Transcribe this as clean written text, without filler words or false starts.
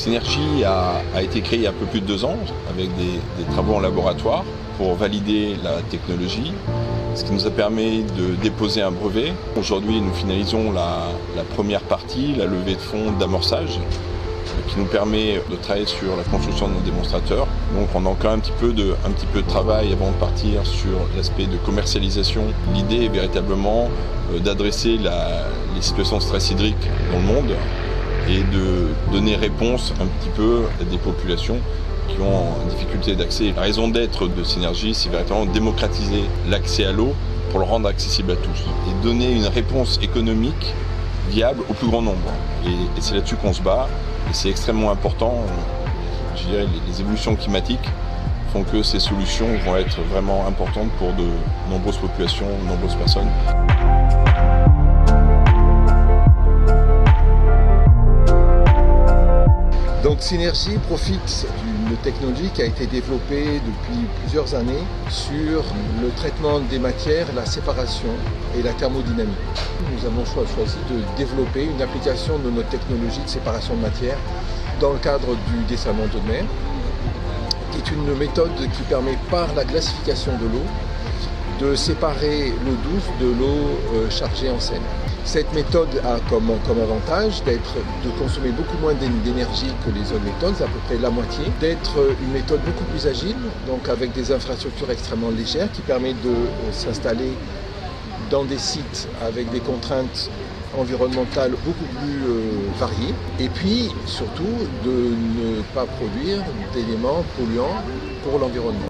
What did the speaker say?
Synergy a été créé il y a un peu plus de 2 ans avec des travaux en laboratoire pour valider la technologie, ce qui nous a permis de déposer un brevet. Aujourd'hui, nous finalisons la première partie, la levée de fonds d'amorçage, qui nous permet de travailler sur la construction de nos démonstrateurs. Donc on a encore un petit peu de travail avant de partir sur l'aspect de commercialisation. L'idée est véritablement d'adresser les situations de stress hydrique dans le monde et de donner réponse un petit peu à des populations qui ont en difficulté d'accès. La raison d'être de Synergy, c'est véritablement démocratiser l'accès à l'eau pour le rendre accessible à tous et donner une réponse économique viable au plus grand nombre. Et c'est là-dessus qu'on se bat et c'est extrêmement important. Je dirais les évolutions climatiques font que ces solutions vont être vraiment importantes pour de nombreuses populations, de nombreuses personnes. Donc Synergy profite d'une technologie qui a été développée depuis plusieurs années sur le traitement des matières, la séparation et la thermodynamique. Nous avons choisi de développer une application de notre technologie de séparation de matière dans le cadre du dessalement de mer, qui est une méthode qui permet par la glacification de l'eau de séparer l'eau douce de l'eau chargée en sel. Cette méthode a comme avantage de consommer beaucoup moins d'énergie que les autres méthodes, à peu près la moitié, d'être une méthode beaucoup plus agile, donc avec des infrastructures extrêmement légères qui permettent de s'installer dans des sites avec des contraintes environnementales beaucoup plus variées, et puis surtout de ne pas produire d'éléments polluants pour l'environnement.